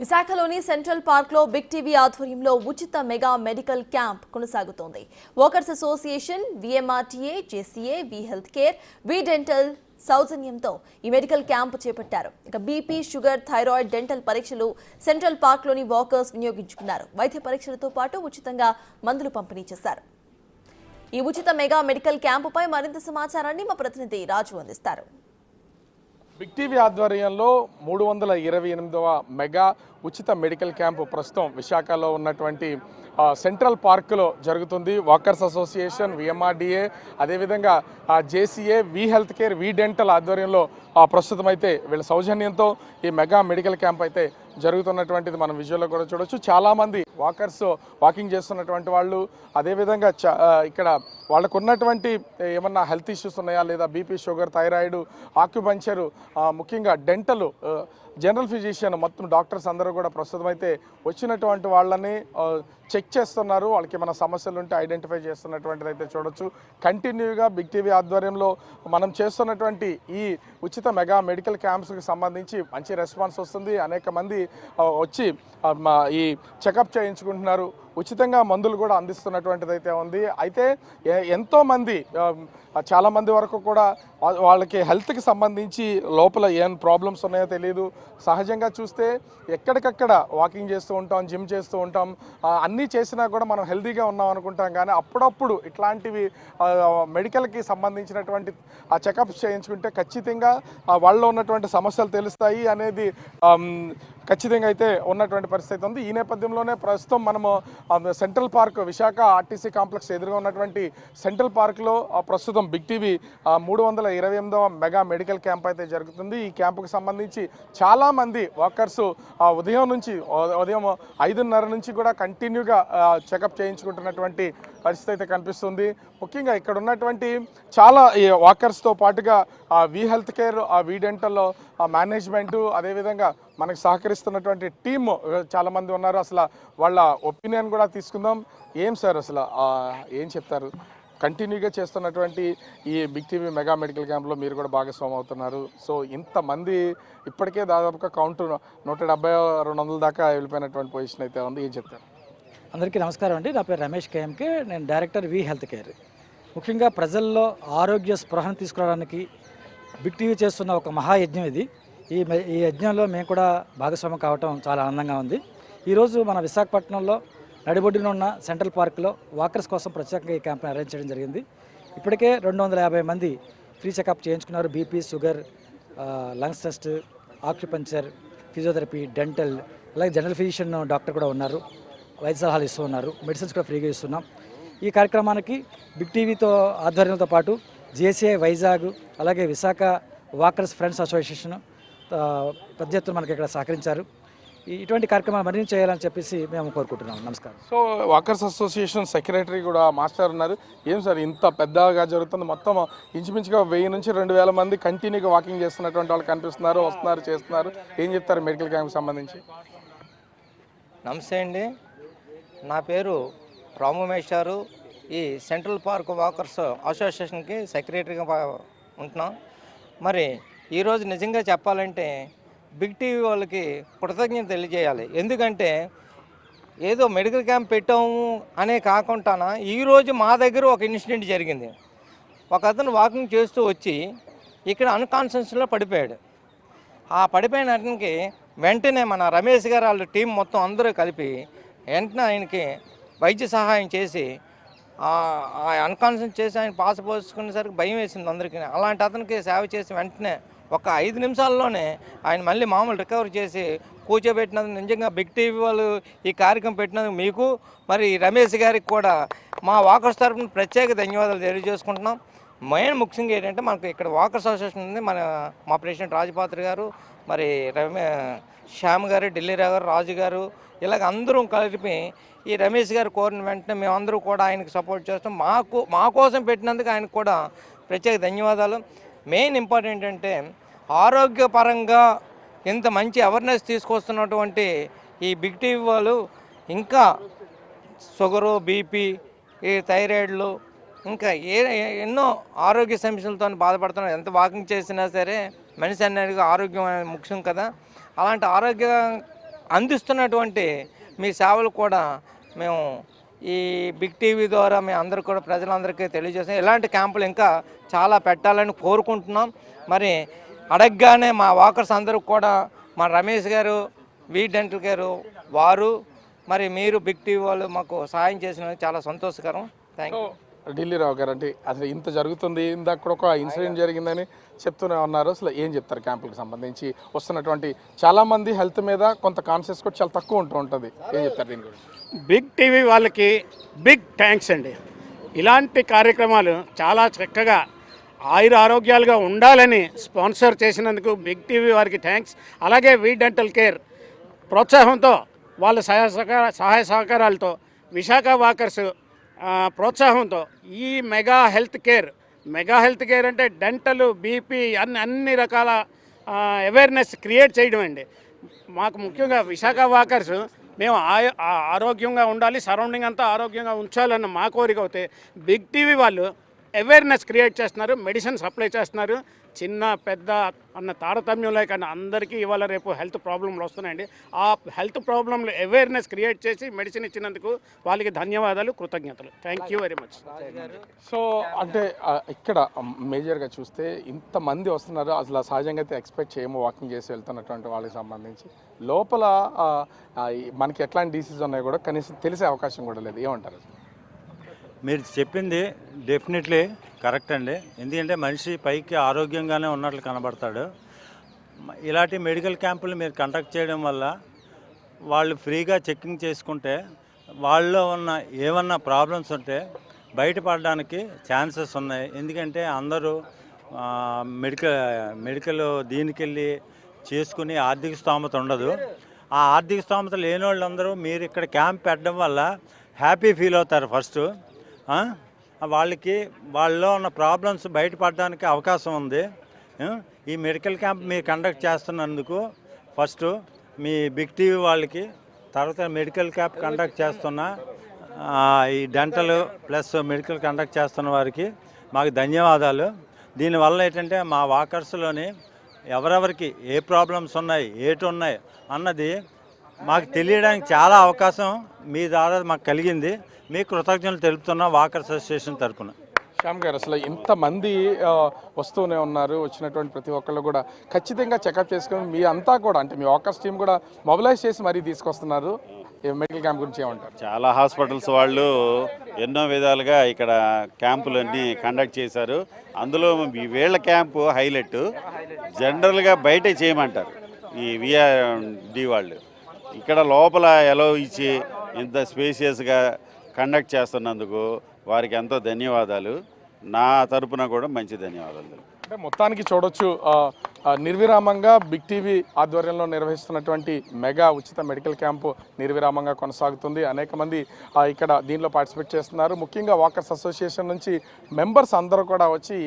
విశాఖలోని సెంట్రల్ పార్క్లో big TV ఆధ్వర్యంలో ఉచిత మెగా మెడికల్ క్యాంప్ కొనసాగుతోంది. వర్కర్స్ అసోసియేషన్, విఎంఆర్టీఏ, జేసీఏ, వి హెల్త్ కేర్, వి డెంటల్ సౌజన్యంతో ఈ మెడికల్ క్యాంప్ చేపట్టారు. ఇక బీపీ, షుగర్, థైరాయిడ్, డెంటల్ పరీక్షలు సెంట్రల్ పార్క్లోని వాకర్స్ వినియోగించుకున్నారు. వైద్య పరీక్షలతో పాటు ఉచితంగా మందులు పంపిణీ చేశారు. ఈ ఉచిత మెగా మెడికల్ క్యాంపుపై మరింత సమాచారాన్ని మా ప్రతినిధి రాజు అందిస్తారు. బిగ్ టీవీ ఆధ్వర్యంలో 328వ మెగా ఉచిత మెడికల్ క్యాంపు ప్రస్తుతం విశాఖలో ఉన్నటువంటి సెంట్రల్ పార్కులో జరుగుతుంది. వాకర్స్ అసోసియేషన్, విఎంఆర్డీఏ, అదేవిధంగా జేసీఏ, వి హెల్త్ కేర్, వి డెంటల్ ఆధ్వర్యంలో ప్రస్తుతం అయితే వీళ్ళ సౌజన్యంతో ఈ మెగా మెడికల్ క్యాంప్ అయితే జరుగుతున్నటువంటిది మనం విజువల్లో కూడా చూడొచ్చు. చాలామంది వాకర్స్ వాకింగ్ చేస్తున్నటువంటి వాళ్ళు, అదేవిధంగా ఇక్కడ వాళ్ళకు ఉన్నటువంటి ఏమన్నా హెల్త్ ఇష్యూస్ ఉన్నాయా లేదా బీపీ, షుగర్, థైరాయిడ్, ఆక్యుపంచరు, ముఖ్యంగా డెంటల్, జనరల్ ఫిజిషియన్, మొత్తం డాక్టర్స్ అందరూ కూడా ప్రస్తుతం అయితే వచ్చినటువంటి వాళ్ళని చెక్ చేస్తున్నారు. వాళ్ళకి ఏమైనా సమస్యలు ఉంటే ఐడెంటిఫై చేస్తున్నటువంటిది అయితే చూడొచ్చు. కంటిన్యూగా బిగ్ టీవీ ఆధ్వర్యంలో మనం చేస్తున్నటువంటి ఈ ఉచిత మెగా మెడికల్ క్యాంప్స్కి సంబంధించి మంచి రెస్పాన్స్ వస్తుంది. అనేక మంది వచ్చి ఈ చెకప్ చేయించుకుంటున్నారు. ఉచితంగా మందులు కూడా అందిస్తున్నటువంటిది అయితే ఉంది. అయితే ఎంతోమంది, చాలామంది వరకు కూడా వాళ్ళకి హెల్త్కి సంబంధించి లోపల ఏం ప్రాబ్లమ్స్ ఉన్నాయో తెలియదు. సహజంగా చూస్తే ఎక్కడికక్కడ వాకింగ్ చేస్తూ ఉంటాం, జిమ్ చేస్తూ ఉంటాం, అన్నీ చేసినా కూడా మనం హెల్తీగా ఉన్నాం అనుకుంటాం. కానీ అప్పుడప్పుడు ఇట్లాంటివి మెడికల్కి సంబంధించినటువంటి ఆ చెకప్స్ చేయించుకుంటే ఖచ్చితంగా వాళ్ళలో ఉన్నటువంటి సమస్యలు తెలుస్తాయి అనేది ఖచ్చితంగా అయితే ఉన్నటువంటి పరిస్థితి ఉంది. ఈ నేపథ్యంలోనే ప్రస్తుతం మనము central park, Visakha RTC complex ఎదురుగా ఉన్నటువంటి సెంట్రల్ పార్క్లో ప్రస్తుతం బిగ్ టీవీ 328వ మెగా మెడికల్ క్యాంప్ అయితే జరుగుతుంది. ఈ క్యాంపుకి సంబంధించి చాలామంది వాకర్స్ ఉదయం 5:30 నుంచి కూడా కంటిన్యూగా చెకప్ చేయించుకుంటున్నటువంటి పరిస్థితి అయితే కనిపిస్తుంది. ముఖ్యంగా ఇక్కడ ఉన్నటువంటి చాలా వాకర్స్తో పాటుగా వి హెల్త్ కేర్, వి డెంటల్లో మేనేజ్మెంటు, అదేవిధంగా మనకు సహకరిస్తున్నటువంటి టీమ్ చాలామంది ఉన్నారు. అసలు వాళ్ళ ఒపీనియన్ కూడా తీసుకుందాం. ఏం సార్ అసలు ఏం చెప్తారు? కంటిన్యూగా చేస్తున్నటువంటి ఈ బిగ్ టీవీ మెగా మెడికల్ క్యాంప్లో మీరు కూడా భాగస్వామి అవుతున్నారు. సో ఇంతమంది ఇప్పటికే దాదాపుగా కౌంట్ 170-200 దాకా వెళ్ళిపోయినటువంటి పొజిషన్ అయితే ఉంది. ఏం చెప్తారు? అందరికీ నమస్కారం అండి. నా పేరు రమేష్ కేఎంకే. నేను డైరెక్టర్ వి హెల్త్ కేర్. ముఖ్యంగా ప్రజల్లో ఆరోగ్య స్పృహను తీసుకురావడానికి బిగ్ టీవీ చేస్తున్న ఒక మహాయజ్ఞం ఇది. ఈ యజ్ఞంలో మేము కూడా భాగస్వామ్యం కావటం చాలా ఆనందంగా ఉంది. ఈరోజు మన విశాఖపట్నంలో నడిబొడ్డున ఉన్న సెంట్రల్ పార్క్లో వాకర్స్ కోసం ప్రత్యేకంగా ఈ క్యాంప్ని అరేంజ్ చేయడం జరిగింది. ఇప్పటికే 250 మంది ఫ్రీ చెకప్ చేయించుకున్నారు. BP, sugar, lungs test, acupuncture, physiotherapy, dental, అలాగే జనరల్ ఫిజిషియన్ డాక్టర్ కూడా ఉన్నారు. వైద్య సలహాలు ఇస్తూ ఉన్నారు. మెడిసిన్స్ కూడా ఫ్రీగా ఇస్తున్నాం. ఈ కార్యక్రమానికి బిగ్ టీవీతో ఆధ్వర్యంతో పాటు జేసీఐ వైజాగ్, అలాగే విశాఖ వాకర్స్ ఫ్రెండ్స్ అసోసియేషన్ పెద్ద ఎత్తున మనకి ఇక్కడ సహకరించారు. ఇటువంటి కార్యక్రమాలు మరింత చేయాలని చెప్పేసి మేము కోరుకుంటున్నాం. నమస్కారం. సో వాకర్స్ అసోసియేషన్ సెక్రటరీ కూడా మాస్టర్ ఉన్నారు. ఏం సార్ ఇంత పెద్దగా జరుగుతుంది? మొత్తం ఇంచుమించుగా 1000 నుంచి 2000 మంది కంటిన్యూగా వాకింగ్ చేస్తున్నటువంటి వాళ్ళు కనిపిస్తున్నారు, వస్తున్నారు, చేస్తున్నారు. ఏం చెప్తారు మెడికల్ క్యాంప్కి సంబంధించి? నమస్తే అండి. నా పేరు రామమేశ్వరు. ఈ సెంట్రల్ పార్క్ వాకర్స్ అసోసియేషన్కి సెక్రటరీగా ఉంటున్నాం. మరి ఈరోజు నిజంగా చెప్పాలంటే బిగ్ టీవీ వాళ్ళకి కృతజ్ఞత తెలియజేయాలి. ఎందుకంటే ఏదో మెడికల్ క్యాంప్ పెట్టాము అనే కాకుండా ఈరోజు మా దగ్గర ఒక ఇన్సిడెంట్ జరిగింది. ఒక అతను వాకింగ్ చేస్తూ వచ్చి ఇక్కడ అన్కాన్షియస్లో పడిపోయాడు. ఆ పడిపోయిన అతనికి వెంటనే మన రమేష్ గారు వాళ్ళ టీం మొత్తం అందరూ కలిపి వెంటనే ఆయనకి వైద్య సహాయం చేసి అన్కాన్షియస్ చేసి ఆయన పాస్ పోసుకునేసరికి భయం వేసింది అందరికీ. అలాంటి అతనికి సేవ చేసి వెంటనే ఒక 5 నిమిషాల్లోనే ఆయన మళ్ళీ మామూలు రికవర్ చేసి కూర్చోబెట్టినందుకు నిజంగా బిగ్ టీవీ వాళ్ళు ఈ కార్యక్రమం పెట్టినందుకు మీకు, మరి రమేష్ గారికి కూడా మా వాకర్స్ తరఫున ప్రత్యేక ధన్యవాదాలు తెలియజేసుకుంటున్నాం. మెయిన్ ముఖ్యంగా ఏంటంటే మనకు ఇక్కడ వాకర్స్ అసోసియేషన్ ఉంది. మా ప్రెసిడెంట్ రాజపాత్రి గారు, మరి శ్యామ్ గారు, ఢిల్లీ రావు గారు, రాజు గారు, ఇలాగ అందరూ కలిపి ఈ రమేష్ గారు కోరిన వెంటనే మేమందరూ కూడా ఆయనకు సపోర్ట్ చేస్తాం. మా కోసం పెట్టినందుకు ఆయనకు కూడా ప్రత్యేక ధన్యవాదాలు. మెయిన్ ఇంపార్టెంట్ అంటే ఆరోగ్యపరంగా ఇంత మంచి అవేర్నెస్ తీసుకొస్తున్నటువంటి ఈ బిగ్ టీవీ వాళ్ళు ఇంకా షుగరు, బీపీ, ఈ థైరాయిడ్లు, ఇంకా ఎన్నో ఆరోగ్య సమస్యలతో బాధపడుతున్నారు. ఎంత వాకింగ్ చేసినా సరే మనిషి అనేది ఆరోగ్యం అనేది ముఖ్యం కదా. అలాంటి ఆరోగ్య అందిస్తున్నటువంటి మీ సేవలు కూడా మేము ఈ బిగ్ టీవీ ద్వారా మేము అందరూ కూడా ప్రజలందరికీ తెలియజేస్తాం. ఇలాంటి క్యాంపులు ఇంకా చాలా పెట్టాలని కోరుకుంటున్నాం. మరి అడగగానే మా వాకర్స్ అందరూ కూడా మా రమేష్ గారు, వి డెంటల్ కేర్ వారు, మరి మీరు బిగ్ టీవీ వాళ్ళు మాకు సహాయం చేసినందుకు చాలా సంతోషకరం. Thank you. ఢిల్లీరావు గారు, అంటే అసలు ఇంత జరుగుతుంది, ఇందాక కూడా ఒక ఇన్సిడెంట్ జరిగిందని చెప్తూనే ఉన్నారు. అసలు ఏం చెప్తారు క్యాంపులకు సంబంధించి? వస్తున్నటువంటి చాలామంది హెల్త్ మీద కొంత కాన్షియస్ కూడా చాలా తక్కువ ఉంటుంది. ఏం చెప్తారు దీని గురించి? బిగ్ టీవీ వాళ్ళకి బిగ్ థ్యాంక్స్ అండి. ఇలాంటి కార్యక్రమాలు చాలా చక్కగా ఆయుర ఆరోగ్యాలుగా ఉండాలని స్పాన్సర్ చేసినందుకు బిగ్ టీవీ వారికి థ్యాంక్స్. అలాగే వి డెంటల్ కేర్ ప్రోత్సాహంతో, వాళ్ళ సహాయ సహకారాలతో, విశాఖ వాకర్స్ ప్రోత్సాహంతో ఈ మెగా హెల్త్ కేర్ అంటే డెంటల్, బీపీ అన్ని రకాల అవేర్నెస్ క్రియేట్ చేయడం అండి. మాకు ముఖ్యంగా విశాఖ వాకర్స్ మేము ఆరోగ్యంగా ఉండాలి, సరౌండింగ్ అంతా ఆరోగ్యంగా ఉంచాలన్న మా కోరిక అవుతే బిగ్ టీవీ వాళ్ళు అవేర్నెస్ క్రియేట్ చేస్తున్నారు, మెడిసిన్ సప్లై చేస్తున్నారు. చిన్న పెద్ద అన్న తారతమ్యం లేకుండా అందరికీ ఇవాళ రేపు హెల్త్ ప్రాబ్లంలు వస్తున్నాయండి. ఆ హెల్త్ ప్రాబ్లంలు అవేర్నెస్ క్రియేట్ చేసి మెడిసిన్ ఇచ్చినందుకు వాళ్ళకి ధన్యవాదాలు, కృతజ్ఞతలు. Thank you very much. So అంటే ఇక్కడ మేజర్గా చూస్తే ఇంతమంది వస్తున్నారు, అసలు సహజంగా అయితే ఎక్స్పెక్ట్ చేయము వాకింగ్ చేసి వెళ్తున్నటువంటి వాళ్ళకి సంబంధించి. లోపల మనకి ఎట్లాంటి డిసీజ్ ఉన్నాయో కూడా కనీసం తెలిసే అవకాశం కూడా లేదు. ఏమంటారు? మీరు చెప్పింది డెఫినెట్లీ కరెక్ట్ అండి. ఎందుకంటే మనిషి పైకి ఆరోగ్యంగానే ఉన్నట్లు కనబడతాడు. ఇలాంటి మెడికల్ క్యాంపులు మీరు కండక్ట్ చేయడం వల్ల వాళ్ళు ఫ్రీగా చెకింగ్ చేసుకుంటే వాళ్ళలో ఉన్న ఏమన్నా ప్రాబ్లమ్స్ ఉంటే బయటపడడానికి ఛాన్సెస్ ఉన్నాయి. ఎందుకంటే అందరూ మెడికల్ దీనికి వెళ్ళి చేసుకుని ఆర్థిక స్తోమత ఉండదు. ఆ ఆర్థిక స్తోమత లేని వాళ్ళందరూ మీరు ఇక్కడ క్యాంప్ పెట్టడం వల్ల హ్యాపీ ఫీల్ అవుతారు. ఫస్ట్ వాళ్ళకి వాళ్ళలో ఉన్న ప్రాబ్లమ్స్ బయటపడడానికి అవకాశం ఉంది. ఈ మెడికల్ క్యాంప్ మీరు కండక్ట్ చేస్తున్నందుకు ఫస్ట్ మీ బిగ్ టీవీ వాళ్ళకి, తర్వాత మెడికల్ క్యాంప్ కండక్ట్ చేస్తున్న ఈ డెంటల్ ప్లస్ మెడికల్ కండక్ట్ చేస్తున్న వారికి మాకు ధన్యవాదాలు. దీనివల్ల ఏంటంటే మా వాకర్స్లోని ఎవరెవరికి ఏ ప్రాబ్లమ్స్ ఉన్నాయి, ఏటి ఉన్నాయి అన్నది మాకు తెలియడానికి చాలా అవకాశం మీ ద్వారా మాకు కలిగింది. మీకు కృతజ్ఞతలు తెలుపుతున్నా వాకర్స్ అసోసియేషన్ తరఫున. శ్యామ్ గారు, అసలు ఇంతమంది వస్తూనే ఉన్నారు, వచ్చినటువంటి ప్రతి ఒక్కళ్ళు కూడా ఖచ్చితంగా చెకప్ చేసుకొని మీ అంతా కూడా, అంటే మీ వాకర్స్ టీం కూడా మొబిలైజ్ చేసి మరీ తీసుకొస్తున్నారు. మెడికల్ క్యాంప్ గురించి ఏమంటారు? చాలా హాస్పిటల్స్ వాళ్ళు ఎన్నో విధాలుగా ఇక్కడ క్యాంపులన్నీ కండక్ట్ చేశారు. అందులో వీళ్ళ క్యాంపు హైలైట్. జనరల్గా బయటే చేయమంటారు ఈ విఆర్డి వాళ్ళు. ఇక్కడ లోపల ఎలో ఇచ్చి ఇంత స్పేసియస్గా కండక్ట్ చేస్తున్నందుకు వారికి ఎంతో ధన్యవాదాలు. నా తరపున కూడా మంచి ధన్యవాదాలు. అంటే మొత్తానికి చూడొచ్చు, నిర్విరామంగా బిగ్ టీవీ ఆధ్వర్యంలో నిర్వహిస్తున్నటువంటి మెగా ఉచిత మెడికల్ క్యాంపు నిర్విరామంగా కొనసాగుతుంది. అనేక మంది ఇక్కడ దీనిలో పార్టిసిపేట్ చేస్తున్నారు. ముఖ్యంగా వాకర్స్ అసోసియేషన్ నుంచి మెంబర్స్ అందరూ కూడా వచ్చి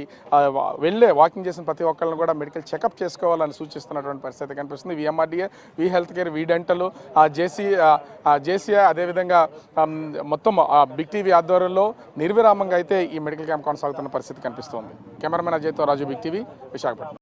వెళ్ళే వాకింగ్ చేసిన ప్రతి ఒక్కరిని కూడా మెడికల్ చెకప్ చేసుకోవాలని సూచిస్తున్నటువంటి పరిస్థితి కనిపిస్తుంది. విఎంఆర్డీఏ, వి హెల్త్ కేర్, వి డెంటల్, జేసీఐ, అదేవిధంగా మొత్తం బిగ్ టీవీ ఆధ్వర్యంలో నిర్విరామంగా అయితే ఈ మెడికల్ క్యాంప్ కొనసాగుతున్న పరిస్థితి కనిపిస్తుంది. కెమెరామెన్ అజయ్తో రాజు, బిగ్ టీవీ, విశాఖపట్నం.